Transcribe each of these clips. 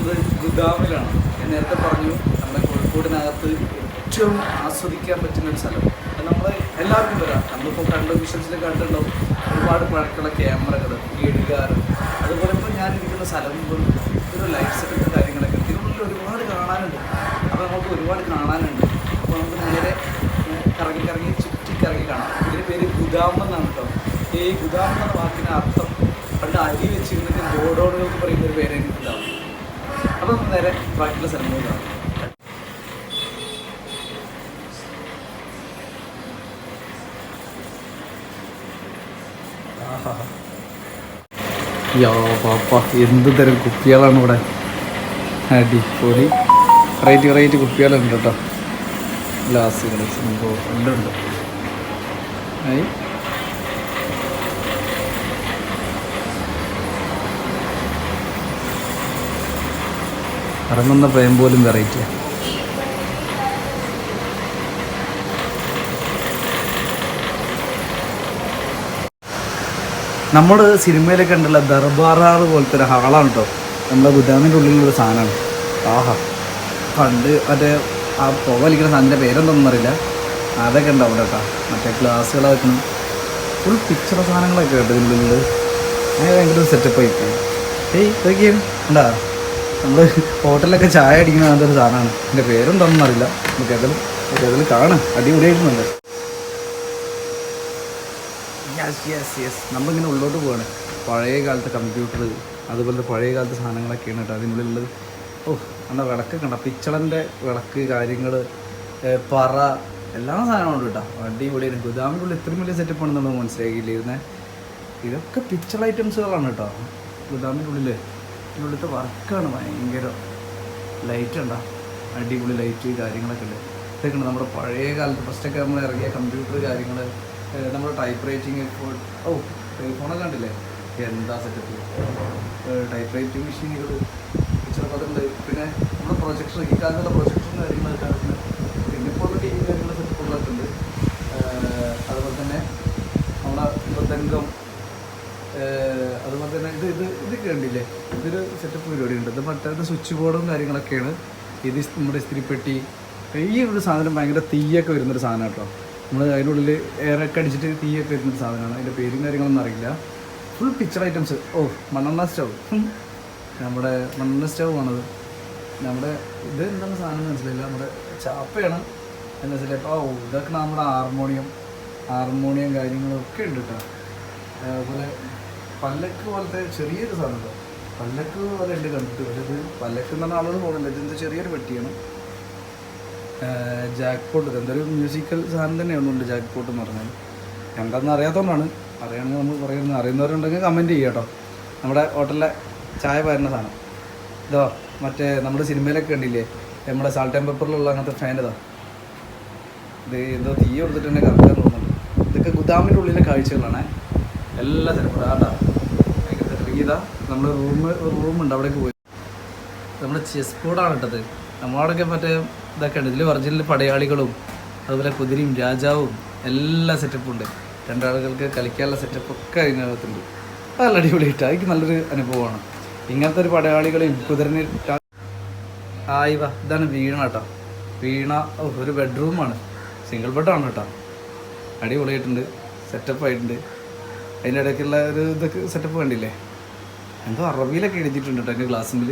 ഉള്ളത് ഗുദാമിലാണ്. ഞാൻ നേരത്തെ പറഞ്ഞു നമ്മുടെ കോഴിക്കോടിനകത്ത് ഏറ്റവും ആസ്വദിക്കാൻ പറ്റുന്നൊരു സ്ഥലം. അത് നമ്മൾ എല്ലാവർക്കും വരാം. നമ്മളിപ്പോൾ കണ്ട വിഷ്വൽസിൽ കണ്ടിട്ടുണ്ടാവും ഒരുപാട് പഴക്കമുള്ള ക്യാമറകൾ, ഗഡികാർ, അതുപോലെ ഇപ്പോൾ ഞാനിരിക്കുന്ന സ്ഥലം ഒരു ലൈറ്റ് സെറ്റപ്പ് കാര്യങ്ങളൊക്കെ ഇതിനുള്ളിൽ ഒരുപാട് കാണാനുണ്ട്. അപ്പോൾ നമുക്ക് ഒരുപാട് കാണാനുണ്ട്. അപ്പോൾ നമുക്ക് നേരെ കറങ്ങി ചുറ്റിക്കറങ്ങി കാണാം. ഇതിൻ്റെ പേര് ഗുദാം എന്നാണ് കേട്ടോ. ഈ ഗുദാം എന്ന വാക്കിന് അർത്ഥം പണ്ട് അരി വെച്ചിരുന്നിട്ട് ഗോഡൗണുകൾക്ക് പറയുന്നൊരു പേരായിരുന്നു ഗുദാം. അപ്പോൾ നമുക്ക് നേരെ ബാക്കിയുള്ള സ്ഥലങ്ങളിൽ കാണാം. യോ പാപ്പ, എന്ത് തരം കുപ്പികളാണ് ഇവിടെ. അടിപൊളി വെറൈറ്റി കുപ്പികളുണ്ട് കേട്ടോ. ഗ്ലാസ്സുകൾ സംഭവം ഉണ്ട്. ഇറങ്ങുന്ന പ്രേം പോലും വെറൈറ്റിയാണ്. നമ്മൾ സിനിമയിലൊക്കെ ഉണ്ടല്ലോ ദർബാറാറ് പോലത്തെ ഒരു ഹാളാണ് കേട്ടോ. നമ്മുടെ ഗുദാമിൻ്റെ ഉള്ളിലുള്ളൊരു സാധനമാണ്. ആഹാ, പണ്ട് മറ്റേ ആ പുക വലിക്കുന്ന സാധനത്തിൻ്റെ പേരെന്തൊന്നും അറിയില്ല. അതൊക്കെ ഉണ്ടാവും കേട്ടോ. മറ്റേ ഗ്ലാസ്സുകളെ വെക്കണം, ഫുൾ പിക്ചർ സാധനങ്ങളൊക്കെ കേട്ടോ ഇതിനുള്ളിൽ. അങ്ങനെ ഭയങ്കര സെറ്റപ്പായി പോയി. ഇതൊക്കെയാണ് ഉണ്ടാ നമ്മൾ ഹോട്ടലിലൊക്കെ ചായ അടിക്കുന്ന അതൊരു സാധനമാണ്. എൻ്റെ പേരെന്തൊന്നും അറിയില്ല. നമുക്ക് ഏതെങ്കിലും കാണാം. അടിപൊളിയായിട്ടുണ്ടല്ലോ. യെസ് നമ്മളിങ്ങനെ ഉള്ളോട്ട് പോവാണ്. പഴയ കാലത്തെ കമ്പ്യൂട്ടർ, അതുപോലത്തെ പഴയ കാലത്തെ സാധനങ്ങളൊക്കെയാണ് കേട്ടോ അതിനുള്ളിലുള്ളത്. എന്താ വിളക്കൊക്കെ ഉണ്ടോ, പിച്ചളൻ്റെ വിളക്ക്, കാര്യങ്ങൾ, പറ, എല്ലാ സാധനങ്ങളും കേട്ടോ. അടിപൊളിയാണ്. ഗുദാമിനുള്ളിൽ ഇത്രയും വലിയ സെറ്റപ്പ് ആണെന്നുള്ളത് മനസ്സിലാക്കിയില്ലായിരുന്നേ. ഇതൊക്കെ പിച്ചൾ ഐറ്റംസുകളാണ് കേട്ടോ ഗുദാമിൻ്റെ ഉള്ളിൽ. ഇതിനുള്ളിലത്തെ വർക്കാണ് ഭയങ്കര. ലൈറ്റ് ഉണ്ടോ, അടിപൊളി ലൈറ്റ് കാര്യങ്ങളൊക്കെ ഉണ്ട്. ഇതൊക്കെ ഉണ്ട് നമ്മുടെ പഴയ കാലത്ത് ഫസ്റ്റൊക്കെ നമ്മൾ ഇറങ്ങിയ കമ്പ്യൂട്ടർ കാര്യങ്ങൾ, നമ്മുടെ ടൈപ്പ് റൈറ്റിങ്. ഫോണൊക്കെ കണ്ടില്ലേ, എന്താ സെറ്റപ്പ്. ടൈപ്പ് റൈറ്റിംഗ് മെഷീനുകൾ, ചിലപ്പോൾ അതുണ്ട്. പിന്നെ നമ്മുടെ പ്രൊജക്ടർ, ഈ കാലത്തുള്ള പ്രൊജക്ടറും കാര്യങ്ങളൊക്കെ ഉണ്ട്. പിന്നെ ഇപ്പോൾ ടി വി കാര്യങ്ങൾ സെറ്റപ്പുകളൊക്കെ ഉണ്ട്. അതുപോലെ തന്നെ നമ്മുടെ മൃദംഗം, അതുപോലെ തന്നെ ഇതൊക്കെ കണ്ടില്ലേ, ഇതൊരു സെറ്റപ്പ് പരിപാടിയുണ്ട്. ഇത് മറ്റേ സ്വിച്ച് ബോർഡും കാര്യങ്ങളൊക്കെയാണ്. ഇത് നമ്മുടെ ഇസ്തിരിപ്പെട്ടി. ഈ ഒരു സാധനം ഭയങ്കര തീയൊക്കെ വരുന്നൊരു സാധനം കേട്ടോ. നമ്മൾ അതിനുള്ളിൽ എയറൊക്കെ അടിച്ചിട്ട് തീയൊക്കെ വരുന്നൊരു സാധനമാണ്. അതിൻ്റെ പേരും കാര്യങ്ങളൊന്നും അറിയില്ല. Full picture items. മണ്ണെണ്ണ സ്റ്റവ്, നമ്മുടെ മണ്ണെണ്ണ സ്റ്റവ് ആണത്. നമ്മുടെ ഇത് എന്താണ് സാധനം മനസ്സിലായില്ല. നമ്മുടെ ചാപ്പയാണ് എന്ന് വെച്ചാൽ. ഇതൊക്കെ നമ്മുടെ ഹാർമോണിയം കാര്യങ്ങളൊക്കെ ഉണ്ട് കേട്ടോ. അതുപോലെ പല്ലക്ക് പോലത്തെ ചെറിയൊരു സാധനം കേട്ടോ. പല്ലക്ക് പോലെ ഉണ്ട് കണ്ടിട്ട്. പക്ഷേ ഇത് പല്ലക്ക് എന്ന് പറഞ്ഞാൽ ആളുകൾ പോകുന്നില്ല. ഇതെന്ത് ചെറിയൊരു പെട്ടിയാണ്. ജാക്ക് പോട്ട്, എന്തൊരു മ്യൂസിക്കൽ സാധനം തന്നെയാണുണ്ട് ജാക്ക് പോട്ട് എന്ന് പറഞ്ഞാൽ. എന്താണെന്ന് അറിയാത്തതുകൊണ്ടാണ്. അറിയണമെങ്കിൽ നമ്മൾ പറയുന്നത്. അറിയുന്നവരുണ്ടെങ്കിൽ കമൻറ്റ് ചെയ്യുക കേട്ടോ. നമ്മുടെ ഹോട്ടലിലെ ചായ പകരുന്ന സാധനം ഇതോ. മറ്റേ നമ്മുടെ സിനിമയിലൊക്കെ കണ്ടില്ലേ, നമ്മുടെ സാൾട്ട് ആൻഡ് പെപ്പറിലുള്ള അങ്ങനത്തെ ഫാൻ ഇതാ. ഇത് എന്തോ തീ കൊടുത്തിട്ട് തന്നെ കറക്കാൻ തോന്നുന്നുണ്ട്. ഇതൊക്കെ ഗുദാമിൻ്റെ ഉള്ളിലെ കാഴ്ചകളാണ്. എല്ലാ സ്ഥലത്തും ആട്ടാ ഭയങ്കര ഇതാ. നമ്മുടെ റൂമുണ്ട്, അവിടേക്ക് പോയി. നമ്മുടെ ചെസ് ബോർഡാണ് ഇട്ടത്. നമ്മളവിടെയൊക്കെ മറ്റേ ഇതൊക്കെ ഉണ്ട്. ഇതിൽ ഒറിജിനൽ പടയാളികളും അതുപോലെ കുതിരയും രാജാവും എല്ലാ സെറ്റപ്പും ഉണ്ട്. രണ്ടാളുകൾക്ക് കളിക്കാനുള്ള സെറ്റപ്പൊക്കെ അതിനകത്തുണ്ട്. അത് നല്ല അടിപൊളിയായിട്ട് എനിക്ക് നല്ലൊരു അനുഭവമാണ്. ഇങ്ങനത്തെ ഒരു പടയാളികളെയും കുതിരനെ. ഇതാണ് വീണ കേട്ടോ. വീണ ഒരു ബെഡ്റൂമാണ്, സിംഗിൾ ബെഡാണ് കേട്ടോ. അടിപൊളിയായിട്ടുണ്ട്, സെറ്റപ്പായിട്ടുണ്ട്. അതിൻ്റെ ഇടയ്ക്കുള്ള ഒരു ഇതൊക്കെ സെറ്റപ്പ് കണ്ടില്ലേ, എന്തോ അറബിയിലൊക്കെ എഴുതിയിട്ടുണ്ട് കേട്ടോ എൻ്റെ ഗ്ലാസ്സിൽ.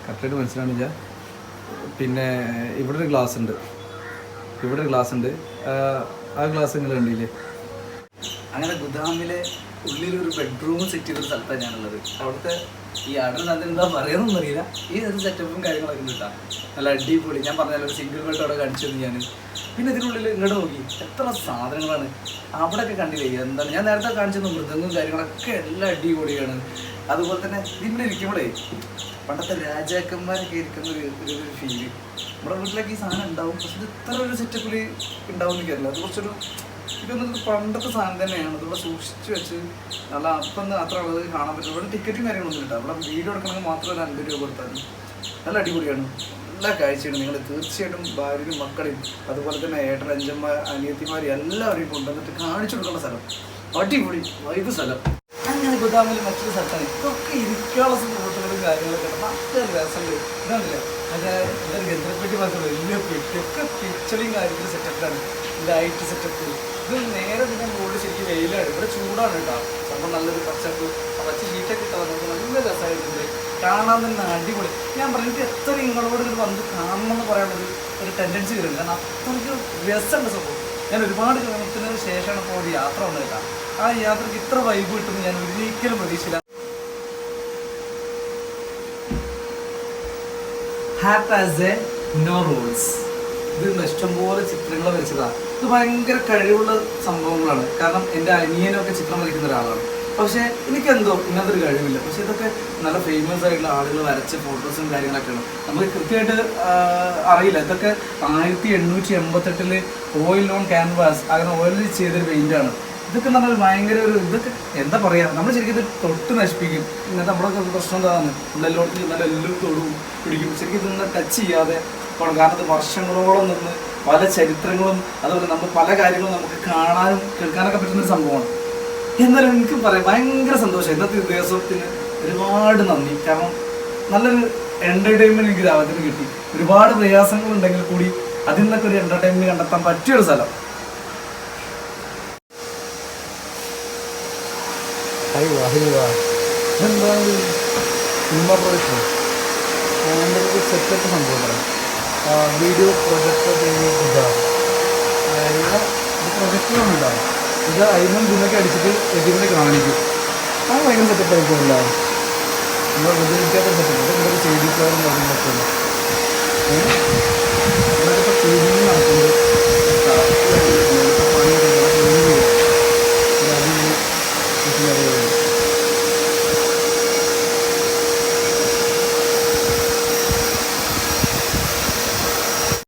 കറക്റ്റായിട്ട് മനസ്സിലാണില്ല. പിന്നെ ഇവിടെ ഒരു ഗ്ലാസ് ഉണ്ട്. ആ ഗ്ലാസ് നിങ്ങൾ കണ്ടില്ലേ. അങ്ങനെ ഗുദാമിലെ ഉള്ളിലൊരു ബെഡ്റൂം സെറ്റ് ചെയ്തൊരു സ്ഥലത്താണ് ഞാനുള്ളത്. അവിടുത്തെ ഈ ആടിന് അതെന്താ പറയുന്നതെന്ന് അറിയില്ല. ഈ ഒരു സെറ്റപ്പും കാര്യങ്ങളൊക്കെ കിട്ടാം. നല്ല അടിപൊളി. ഞാൻ പറഞ്ഞാൽ ഒരു സിംഗിൾ ബെഡ് അവിടെ കാണിച്ചത് ഞാൻ. പിന്നെ ഇതിനുള്ളിൽ ഇങ്ങോട്ട് നോക്കി എത്ര സാധനങ്ങളാണ്. അവിടെയൊക്കെ കണ്ടില്ലേ, എന്താണ് ഞാൻ നേരത്തെ കാണിച്ചത് മൃദംഗവും കാര്യങ്ങളൊക്കെ എല്ലാം അടിപൊളിയാണ്. അതുപോലെ തന്നെ ഇതിവിടെ ഇരിക്കുമ്പോഴേ പണ്ടത്തെ രാജാക്കന്മാരൊക്കെ ഇരിക്കുന്ന ഒരു ഫീല്. നമ്മുടെ വീട്ടിലൊക്കെ ഈ സാധനം ഉണ്ടാവും. പക്ഷെ ഇത് ഇത്ര ഒരു സെറ്റപ്പിൽ ഉണ്ടാവും എനിക്കറിയില്ല. അത് കുറച്ചൊരു ഇതൊന്നും പണ്ടത്തെ സാധനം തന്നെയാണ്. ഇതിവിടെ സൂക്ഷിച്ച് വെച്ച് നല്ല അപ്പം അത്ര ഉള്ളത് കാണാൻ പറ്റും. ഇവിടെ ടിക്കറ്റും കാര്യങ്ങളൊന്നും കിട്ടാം. ഇവിടെ വീഡിയോ എടുക്കണമെങ്കിൽ മാത്രമല്ല 50 രൂപ കൊടുത്താൽ നല്ല അടിപൊളിയാണ്. എല്ലാ കാഴ്ചയാണ്. നിങ്ങൾ തീർച്ചയായിട്ടും ഭാര്യയും മക്കളെയും അതുപോലെ തന്നെ ഏട്ടൻ അഞ്ചന്മാർ അനിയത്തിമാരും എല്ലാവരെയും കൊണ്ടുവന്നിട്ട് കാണിച്ചു കൊടുക്കേണ്ട സ്ഥലം. അടിപൊളി വൈബ് സ്ഥലം. അങ്ങനെ ഗുദാമിൽ മറ്റൊരു സ്ഥലത്താണ്. ഇതൊക്കെ ഇരിക്കാനുള്ള ഹോട്ടലുകളും കാര്യങ്ങളൊക്കെ നല്ല രസമുണ്ട്. ഇതാണല്ലേ അതെ എല്ലാവരും ഗന്ധപ്പെട്ടി മാത്രം വലിയ പെട്ടിയൊക്കെ പിക്ചറിങ് കാര്യത്തിൽ സെറ്റപ്പാണ്. ലൈറ്റ് സെറ്റപ്പ് ഇത് നേരെ പിന്നെ റോഡ് ശരിക്കും വെയിലാണ്. ഇവിടെ ചൂടാണ് കേട്ടോ. സംഭവം നല്ലൊരു പച്ച ഷീറ്റൊക്കെ ഇട്ടാൽ നമുക്ക് നല്ല രസമായിട്ടുണ്ട്. കാണാൻ തന്നെ അടിപൊളി. ഞാൻ പറഞ്ഞു എനിക്ക് എത്ര നിങ്ങളോട് ഇത് വന്ന് കാണണമെന്ന് പറയാനുള്ളൊരു ഒരു ടെൻഡൻസി വരുന്നുണ്ട്. കാരണം അത്രയ്ക്ക് രസമുണ്ട് സംഭവം. ഞാൻ ഒരുപാട് കാലത്തിന് ശേഷമാണ് ഇപ്പോൾ ഒരു യാത്ര വന്നത് കേട്ടോ. ആ യാത്രയ്ക്ക് ഇത്ര വൈബ് കിട്ടുമെന്ന് ഞാൻ ഒരിക്കലും പ്രതീക്ഷിച്ചില്ല. ഹാപ്പ് ആസ് എ നോ റൂൾസ്. ഇത് ഇഷ്ടംപോലെ ചിത്രങ്ങൾ വരച്ചതാണ്. ഇത് ഭയങ്കര കഴിവുള്ള സംഭവങ്ങളാണ്. കാരണം എൻ്റെ അനിയനൊക്കെ ചിത്രം വരയ്ക്കുന്ന ഒരാളാണ്. പക്ഷേ എനിക്കെന്തോ ഇങ്ങനത്തെ ഒരു കഴിവില്ല. പക്ഷേ ഇതൊക്കെ നല്ല ഫേമസ് ആയിട്ടുള്ള ആളുകൾ വരച്ച ഫോട്ടോസും കാര്യങ്ങളൊക്കെയാണ്. നമുക്ക് കൃത്യമായിട്ട് അറിയില്ല. ഇതൊക്കെ 1888 ഓയിൽ ഓൺ ക്യാൻവാസ് അങ്ങനെ ഓയിലിൽ ചെയ്തൊരു പെയിൻ്റാണ്. ഇതൊക്കെ നമ്മൾ ഭയങ്കര ഒരു ഇതൊക്കെ എന്താ പറയുക, നമ്മൾ ശരിക്കും ഇത് തൊട്ട് നശിപ്പിക്കും. ഇങ്ങനത്തെ നമ്മളൊക്കെ പ്രശ്നം എന്താണ്, നമ്മളെല്ലോടത്തും നല്ല എല്ലാം തൊടും പിടിക്കും. ശരിക്കും ഇതൊന്നും ടച്ച് ചെയ്യാതെ പോകണം. കാരണം ഇത് വർഷങ്ങളോളം നിന്ന് പല ചരിത്രങ്ങളും അതുപോലെ നമ്മൾ പല കാര്യങ്ങളും നമുക്ക് കാണാനും കേൾക്കാനൊക്കെ പറ്റുന്നൊരു സംഭവമാണ്. എന്നാലും എനിക്ക് പറയാം ഭയങ്കര സന്തോഷം. ഇന്നത്തെ ദിവസത്തിന് ഒരുപാട് നന്ദി. കാരണം നല്ലൊരു എൻ്റർടൈൻമെൻറ്റ് എനിക്ക് രാവിലെ കിട്ടി. ഒരുപാട് പ്രയാസങ്ങളുണ്ടെങ്കിൽ കൂടി അതിൽ നിന്നൊക്കെ ഒരു എൻ്റർടൈൻമെൻറ്റ് കണ്ടെത്താൻ പറ്റിയൊരു സ്ഥലം. എന്താണ് ഇമ്മപ്രൊഡക്ഷൻ അതിൻ്റെ ഒരു സെറ്റപ്പ് സംഭവം പറയാം. വീഡിയോ പ്രൊജക്ടർ ഇതാണ് ഇവിടെ ഇത് പ്രൊജക്ടറൊന്നും ഉണ്ടാകും. ഇത് അതിനും ഇതിനൊക്കെ അടിച്ചിട്ട് ഇതിനെ കാണിക്കും. അത് ഭയങ്കര സെറ്റപ്പ് ആയിരിക്കും. ഉണ്ടാകും നമ്മൾ ഇതിനൊക്കെ